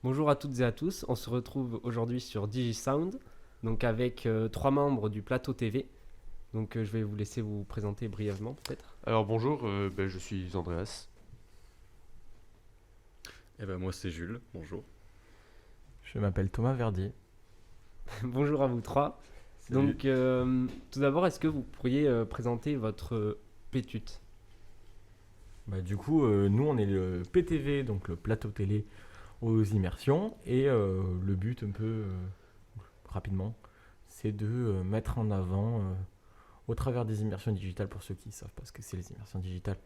Bonjour à toutes et à tous, on se retrouve aujourd'hui sur DigiSound, donc avec trois membres du plateau TV. Donc je vais vous laisser vous présenter brièvement peut-être. Alors bonjour, je suis Andreas. Eh ben moi c'est Jules, bonjour. Je m'appelle Thomas Verdier. Bonjour à vous trois. Salut. Donc tout d'abord, est-ce que vous pourriez présenter votre PTUT? Nous on est le PTV, donc le plateau télé aux immersions. Et le but un peu rapidement, c'est de mettre en avant au travers des immersions digitales, pour ceux qui ne savent pas ce que c'est les immersions digitales,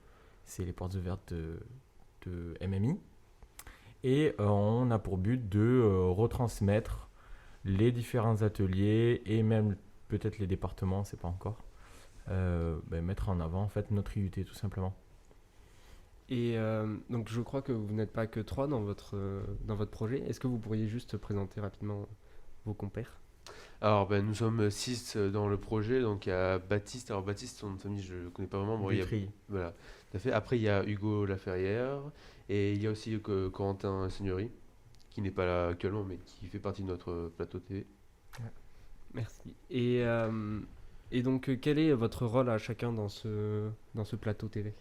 c'est les portes ouvertes de MMI. Et on a pour but de retransmettre les différents ateliers et même peut-être les départements, c'est pas encore, mettre en avant en fait notre IUT tout simplement. Et donc je crois que vous n'êtes pas que trois dans votre projet. Est-ce que vous pourriez juste présenter rapidement vos compères? Alors nous sommes 6 dans le projet, donc il y a Baptiste. Alors Baptiste, son nom de famille je ne connais pas vraiment. Bon, Butry. voilà, tout à fait. Après il y a Hugo Laferrière et il y a aussi Corentin Seigneury, qui n'est pas là actuellement mais qui fait partie de notre plateau TV. Merci. Et donc quel est votre rôle à chacun dans ce plateau TV?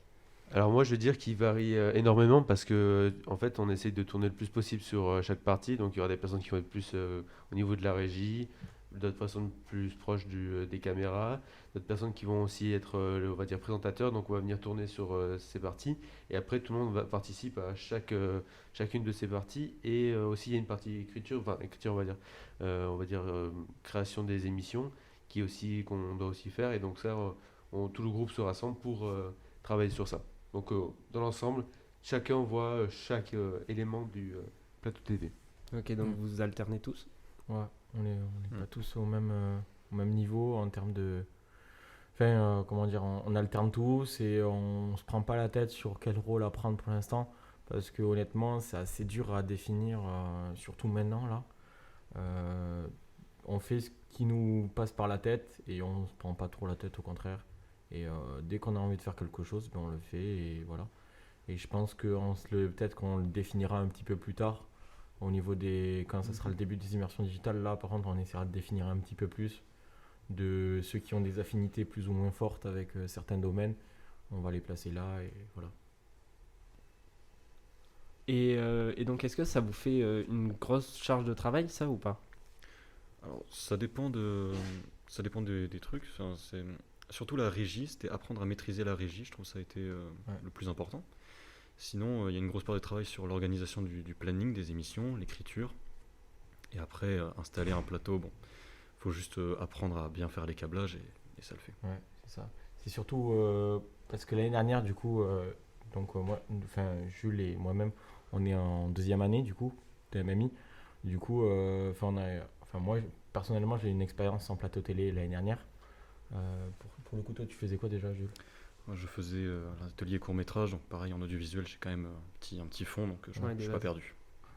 Alors moi je veux dire qu'il varie énormément parce que en fait on essaye de tourner le plus possible sur chaque partie, donc il y aura des personnes qui vont être plus au niveau de la régie, d'autres personnes plus proches des caméras, d'autres personnes qui vont aussi être on va dire présentateurs, donc on va venir tourner sur ces parties et après tout le monde participe à chacune de ces parties et aussi il y a une partie écriture, enfin écriture on va dire création des émissions qui aussi qu'on doit aussi faire et donc ça tout le groupe se rassemble pour travailler sur ça. Donc, dans l'ensemble, chacun voit chaque élément du plateau TV. Ok, donc Mm. vous alternez tous. Ouais, on est pas tous au même niveau en termes de. Enfin, comment dire, on alterne tous et on se prend pas la tête sur quel rôle à prendre pour l'instant. Parce que honnêtement, c'est assez dur à définir, surtout maintenant là. Euh, on fait ce qui nous passe par la tête et on se prend pas trop la tête, au contraire. Et dès qu'on a envie de faire quelque chose, on le fait et voilà. Et je pense que peut-être qu'on le définira un petit peu plus tard au niveau quand ça sera le début des immersions digitales. Là, par contre, on essaiera de définir un petit peu plus de ceux qui ont des affinités plus ou moins fortes avec certains domaines. On va les placer là et voilà. Et donc, est-ce que ça vous fait une grosse charge de travail, ça, ou pas? Alors ça dépend des trucs. Enfin, c'est surtout la régie, c'était apprendre à maîtriser la régie. Je trouve que ça a été Ouais. le plus important. Sinon, il y a une grosse part de travail sur l'organisation du planning des émissions, l'écriture, et après installer un plateau. Bon, faut juste apprendre à bien faire les câblages et ça le fait. Ouais, c'est ça. C'est surtout parce que l'année dernière, du coup, moi, enfin, Jules et moi-même, on est en deuxième année, du coup, de MMI. Du coup, moi, personnellement, j'ai une expérience en plateau télé l'année dernière. Pour le coup, toi, tu faisais quoi déjà, Jules? Moi, je faisais l'atelier court métrage, donc pareil en audiovisuel, j'ai quand même un petit fond, donc Ouais, je des suis pas bases. perdu.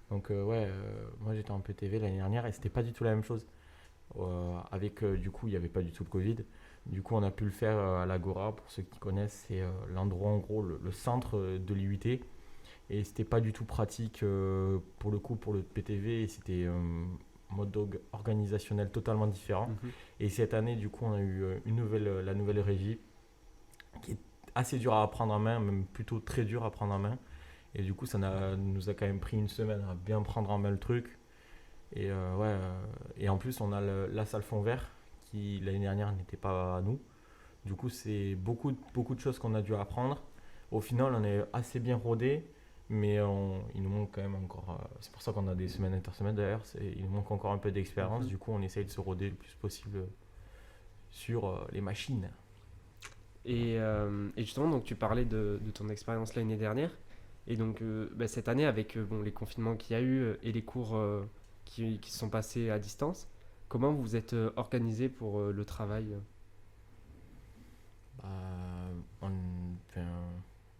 Donc, moi, j'étais en PTV l'année dernière et c'était pas du tout la même chose. Du coup, il n'y avait pas du tout le Covid. Du coup, on a pu le faire à l'Agora. Pour ceux qui connaissent, c'est l'endroit, en gros, le centre de l'IUT. Et c'était pas du tout pratique pour le coup pour le PTV. Et c'était un mode organisationnel totalement différent. Mhm. Et cette année, du coup, on a eu la nouvelle régie qui est assez dure à prendre en main, même plutôt très dure à prendre en main. Et du coup, nous a quand même pris une semaine à bien prendre en main le truc. Et en plus, on a la salle fond vert qui l'année dernière n'était pas à nous. Du coup, c'est beaucoup de choses qu'on a dû apprendre. Au final, on est assez bien rodé, mais il nous manque quand même encore. C'est pour ça qu'on a des semaines intersemaines d'ailleurs. Il nous manque encore un peu d'expérience. Mhm. Du coup, on essaye de se roder le plus possible sur les machines. Et justement, donc tu parlais de ton expérience l'année dernière. Et donc cette année, avec les confinements qu'il y a eu et les cours qui se sont passés à distance, comment vous vous êtes organisé pour le travail? Bah, enfin,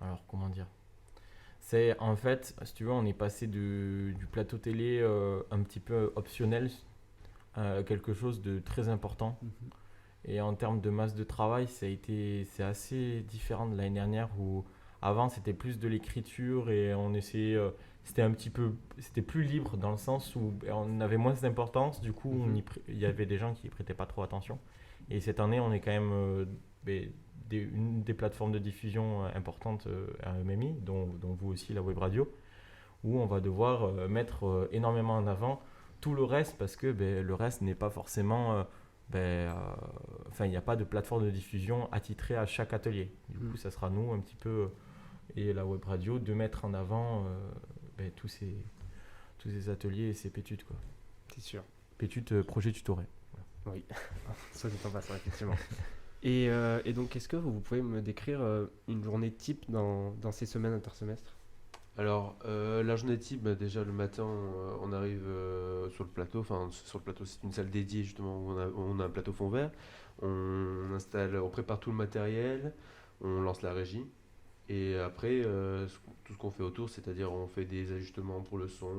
alors, comment dire? C'est en fait, si tu veux, on est passé du plateau télé un petit peu optionnel à quelque chose de très important. Mhm. Et en termes de masse de travail, c'est assez différent de l'année dernière où avant c'était plus de l'écriture et on essayait c'était plus libre dans le sens où on avait moins d'importance, du coup il y avait des gens qui y prêtaient pas trop attention. Et cette année, on est quand même une des plateformes de diffusion importantes à MMI, dont vous aussi, la web radio, où on va devoir mettre énormément en avant tout le reste parce que le reste n'est pas forcément. Il n'y a pas de plateforme de diffusion attitrée à chaque atelier. Du coup, ça sera nous un petit peu et la web radio de mettre en avant tous ces ateliers et ces pétudes, quoi. C'est sûr. Pétudes projet tutoré. Oui, soit dit en passant, effectivement. Et donc, est-ce que vous pouvez me décrire une journée type dans ces semaines intersemestres? Alors, la journée type, déjà le matin, on arrive sur le plateau. Enfin, sur le plateau, c'est une salle dédiée justement où on a un plateau fond vert. On prépare tout le matériel, on lance la régie. Et après, tout ce qu'on fait autour, c'est-à-dire on fait des ajustements pour le son,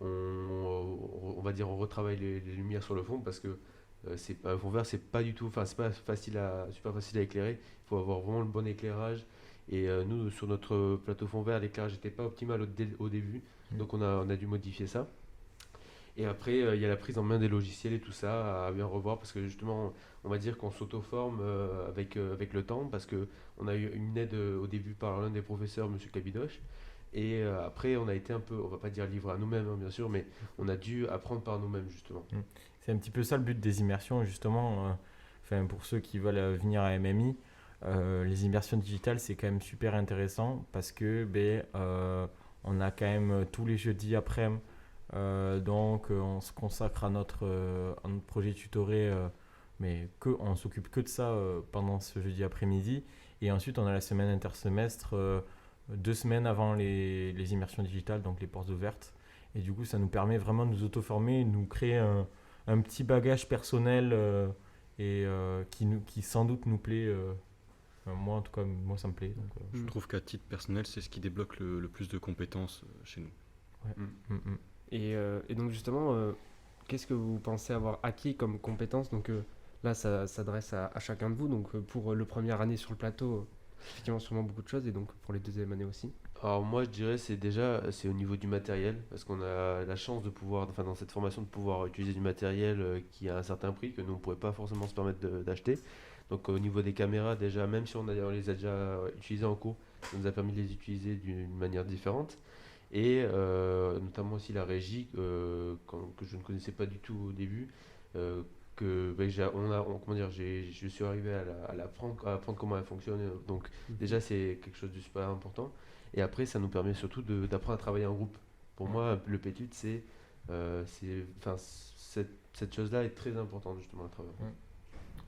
on va dire on retravaille les lumières sur le fond parce que un fond vert, c'est pas du tout, enfin c'est pas super facile à éclairer. Il faut avoir vraiment le bon éclairage. Et nous, sur notre plateau fond vert, l'éclairage n'était pas optimal au début, donc on a dû modifier ça. Et après, il y a la prise en main des logiciels et tout ça à bien revoir parce que justement, on va dire qu'on s'auto-forme avec le temps parce qu'on a eu une aide au début par l'un des professeurs, Monsieur Kabidoche. Et après, on a été un peu, on va pas dire livré à nous-mêmes, hein, bien sûr, mais on a dû apprendre par nous-mêmes, justement. C'est un petit peu ça le but des immersions, justement. Pour ceux qui veulent venir à MMI, les immersions digitales, c'est quand même super intéressant parce que on a quand même tous les jeudis après-midi. Donc on se consacre à notre projet tutoré, mais on s'occupe que de ça pendant ce jeudi après-midi. Et ensuite on a la semaine intersemestre, 2 semaines avant les immersions digitales, donc les portes ouvertes. Et du coup ça nous permet vraiment de nous auto-former, de nous créer un petit bagage personnel qui sans doute nous plaît. Moi en tout cas, moi ça me plaît. Donc, Je trouve qu'à titre personnel, c'est ce qui débloque le plus de compétences chez nous. Ouais. Et donc justement, qu'est-ce que vous pensez avoir acquis comme compétences? Donc là, ça s'adresse à chacun de vous. Donc pour le première année sur le plateau, effectivement, sûrement beaucoup de choses. Et donc pour les deuxième années aussi. Alors moi, je dirais c'est au niveau du matériel parce qu'on a la chance de pouvoir, enfin dans cette formation, de pouvoir utiliser du matériel qui a un certain prix que nous on ne pourrait pas forcément se permettre d'acheter. Donc au niveau des caméras, déjà, même si on les a déjà utilisées en cours, ça nous a permis de les utiliser d'une manière différente. Et notamment aussi la régie que je ne connaissais pas du tout au début, je suis arrivé à apprendre comment elle fonctionne. Donc déjà c'est quelque chose de super important. Et après ça nous permet surtout d'apprendre à travailler en groupe. Pour moi le PETUD cette chose-là est très importante justement à travers.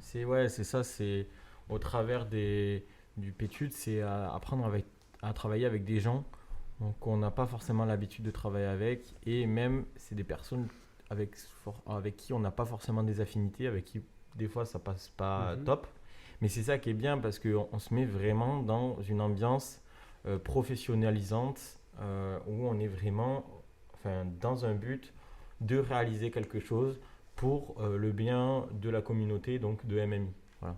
C'est ça, c'est au travers du PETUD, c'est apprendre à travailler avec des gens donc on n'a pas forcément l'habitude de travailler avec, et même c'est des personnes avec qui on n'a pas forcément des affinités, avec qui des fois ça passe pas top, mais c'est ça qui est bien parce qu'on se met vraiment dans une ambiance professionnalisante où on est vraiment dans un but de réaliser quelque chose pour le bien de la communauté, donc de MMI. Voilà.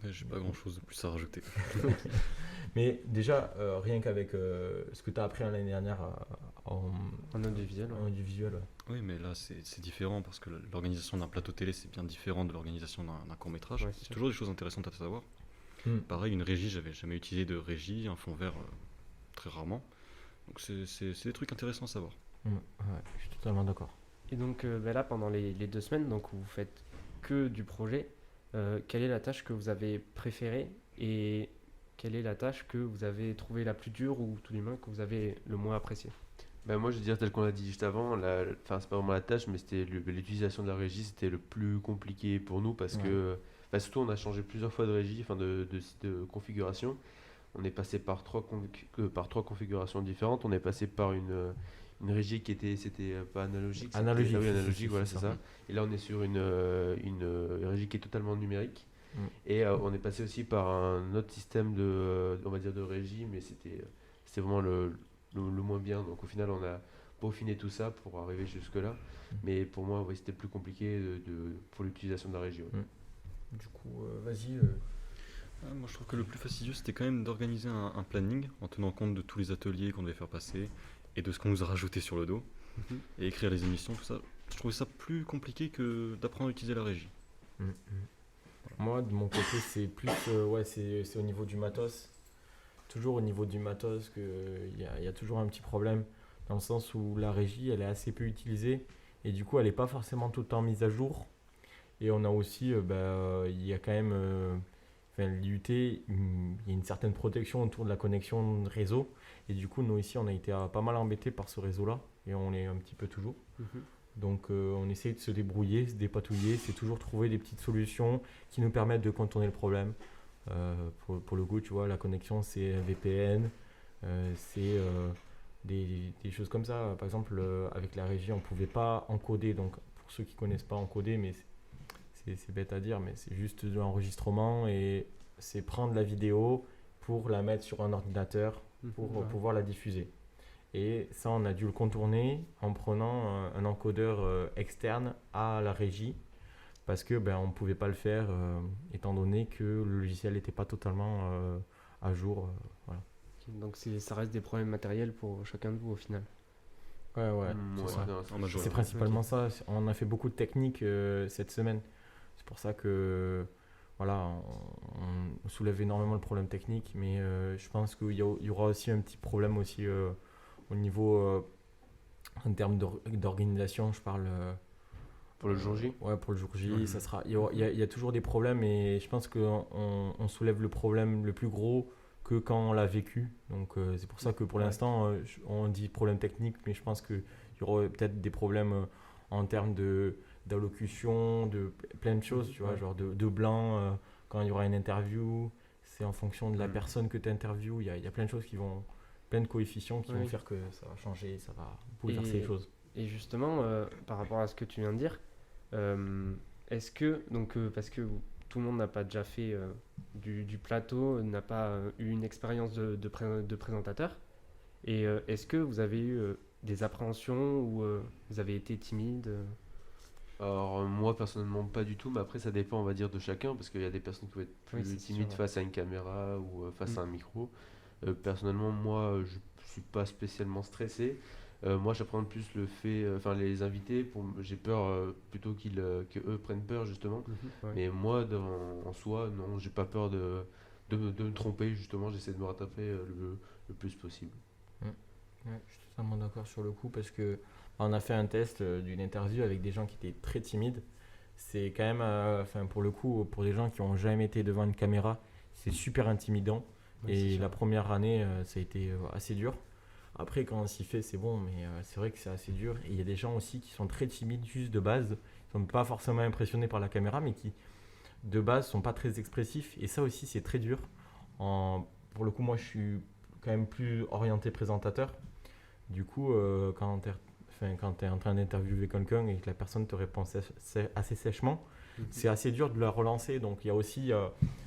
J'ai pas grand chose de plus à rajouter. Mais déjà, rien qu'avec ce que tu as appris l'année dernière en audiovisuel. En audiovisuel, ouais. Oui, mais là c'est différent parce que l'organisation d'un plateau télé c'est bien différent de l'organisation d'un court-métrage. Ouais, c'est toujours des choses intéressantes à savoir. Pareil, une régie, j'avais jamais utilisé de régie, un fond vert très rarement. Donc c'est des trucs intéressants à savoir. Ouais, je suis totalement d'accord. Et donc là, pendant les 2 semaines, donc, où vous faites que du projet, quelle est la tâche que vous avez préférée et quelle est la tâche que vous avez trouvée la plus dure ou tout du moins que vous avez le moins appréciée? Moi je veux dire tel qu'on l'a dit juste avant, c'est pas vraiment la tâche mais c'était l'utilisation de la régie, c'était le plus compliqué pour nous parce que surtout on a changé plusieurs fois de régie, de configuration. On est passé par trois configurations différentes, on est passé par une régie c'était pas analogique. Analogique. Oui, analogique, voilà, c'est ça. Et là on est sur une régie qui est totalement numérique. Et on est passé aussi par un autre système on va dire de régie, mais c'était vraiment le moins bien. Donc au final, on a peaufiné tout ça pour arriver jusque-là. Mais pour moi, c'était plus compliqué pour l'utilisation de la régie. Du coup, vas-y. Moi, je trouve que le plus fastidieux, c'était quand même d'organiser un planning en tenant compte de tous les ateliers qu'on devait faire passer et de ce qu'on nous a rajouté sur le dos Mhm. et écrire les émissions, tout ça. Je trouvais ça plus compliqué que d'apprendre à utiliser la régie. Mm, mm. Moi, de mon côté, c'est plus ouais, c'est au niveau du matos. Toujours au niveau du matos qu'il y a toujours un petit problème, dans le sens où la régie, elle est assez peu utilisée, et du coup, elle n'est pas forcément tout le temps mise à jour. Et on a aussi, il y a quand même, enfin, l'IUT, il y a une certaine protection autour de la connexion réseau, et du coup, nous ici, on a été pas mal embêtés par ce réseau-là, et on l'est un petit peu toujours. Mhm. Donc on essaye de se débrouiller, se dépatouiller, c'est toujours trouver des petites solutions qui nous permettent de contourner le problème. Pour le coup, tu vois, la connexion c'est un VPN, c'est des choses comme ça. Par exemple, avec la régie, on ne pouvait pas encoder. Donc pour ceux qui ne connaissent pas encoder, mais c'est bête à dire, mais c'est juste de l'enregistrement et c'est prendre la vidéo pour la mettre sur un ordinateur pour Ouais. pouvoir la diffuser. Et ça, on a dû le contourner en prenant un encodeur externe à la régie parce que on ne pouvait pas le faire étant donné que le logiciel n'était pas totalement à jour. Voilà. Donc ça reste des problèmes matériels pour chacun de vous au final. Ouais, Mm, c'est ouais, ça. non, En majorité. C'est principalement Ok. ça. On a fait beaucoup de techniques cette semaine. C'est pour ça que voilà, on soulève énormément le problème technique, mais je pense qu'il y aura aussi un petit problème aussi au niveau en termes d'organisation. Je parle. Pour le jour J. Ouais, pour le jour J, Mhm. ça sera. Il y a toujours des problèmes et je pense qu'on on soulève le problème le plus gros que quand on l'a vécu. Donc c'est pour ça que pour Ouais. l'instant on dit problème technique, mais je pense qu'il y aura peut-être des problèmes en termes d'allocution, de plein de choses, tu vois, Ouais. genre de blanc quand il y aura une interview. C'est en fonction de la Mhm. personne que tu interviews. Il y a plein de choses qui vont, plein de coefficients qui vont Oui. faire que ça va changer, ça va bouleverser les choses. Et justement, par rapport à ce que tu viens de dire, est-ce que, donc, parce que tout le monde n'a pas déjà fait du plateau, n'a pas eu une expérience de présentateur, et est-ce que vous avez eu des appréhensions ou vous avez été timide Alors moi personnellement pas du tout, mais après ça dépend on va dire de chacun parce qu'il y a des personnes qui vont être Oui, plus c'est timides sûr, ouais. face à une caméra ou face Mm. à un micro. Personnellement moi je suis pas spécialement stressé. Moi j'appréhende plus le fait, enfin les invités, j'ai peur plutôt que eux prennent peur justement. Ouais. Mais moi en soi non j'ai pas peur de me tromper justement, j'essaie de me rattraper le plus possible. Ouais, je suis totalement d'accord sur le coup parce que on a fait un test d'une interview avec des gens qui étaient très timides. C'est quand même, enfin pour le coup, pour des gens qui n'ont jamais été devant une caméra, c'est super intimidant. Ouais, c'est Et sûr. la première année, ça a été assez dur. Après, quand on s'y fait, c'est bon, mais c'est vrai que c'est assez dur. Et il y a des gens aussi qui sont très timides juste de base. Ils sont pas forcément impressionnés par la caméra, mais qui de base sont pas très expressifs. Et ça aussi, c'est très dur. Pour le coup, moi, je suis quand même plus orienté présentateur. Du coup, quand tu es en train d'interviewer quelqu'un et que la personne te répond assez sèchement, Mhm. c'est assez dur de la relancer. Donc il y a aussi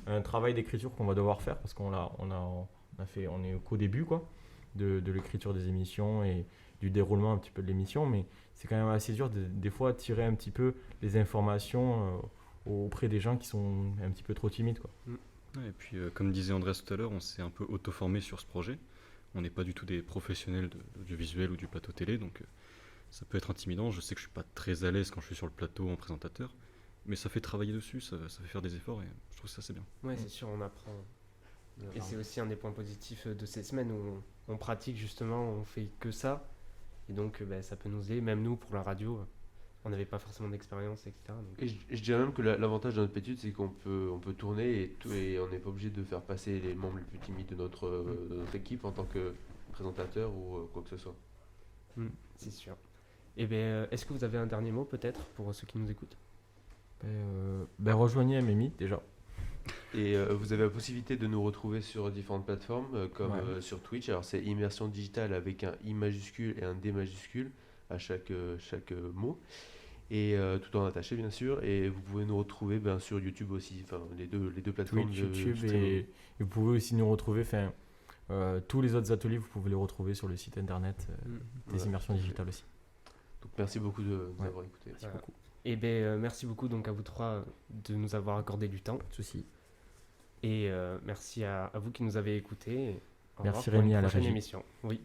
un travail d'écriture qu'on va devoir faire parce on est qu'au début quoi, de l'écriture des émissions et du déroulement un petit peu de l'émission. Mais c'est quand même assez dur des fois tirer un petit peu les informations auprès des gens qui sont un petit peu trop timides, quoi. Ouais, et puis, comme disait Andrés tout à l'heure, on s'est un peu auto-formé sur ce projet. On n'est pas du tout des professionnels de l'audiovisuel ou du plateau télé, donc ça peut être intimidant. Je sais que je suis pas très à l'aise quand je suis sur le plateau en présentateur, mais ça fait travailler dessus, ça fait faire des efforts et je trouve ça c'est bien. Ouais, c'est sûr, on apprend. Et c'est aussi un des points positifs de ces semaines où on pratique justement, on fait que ça. Et donc, ça peut nous aider, même nous pour la radio, on n'avait pas forcément d'expérience, etc. Donc, Et je dirais même que l'avantage de notre étude, c'est on peut tourner et on n'est pas obligé de faire passer les membres les plus timides de notre équipe en tant que présentateur ou quoi que ce soit. c'est sûr. Et est-ce que vous avez un dernier mot peut-être pour ceux qui nous écoutent? Rejoignez MMI déjà. Et vous avez la possibilité de nous retrouver sur différentes plateformes comme Ouais. sur Twitch. Alors c'est Immersion Digitale avec un I majuscule et un D majuscule à chaque mot. Et tout en attaché bien sûr. Et vous pouvez nous retrouver sur YouTube aussi. Enfin les deux plateformes Twitch, de YouTube streaming. et vous pouvez aussi nous retrouver. Tous les autres ateliers, vous pouvez les retrouver sur le site internet des Ouais. immersions digitales aussi. Donc merci beaucoup de nous Ouais. avoir écoutés. Merci Voilà. beaucoup. Et merci beaucoup donc à vous trois de nous avoir accordé du temps. Pas de souci. Et merci à vous qui nous avez écoutés. Au Merci revoir pour Rémi une à la prochaine régie. émission. Oui.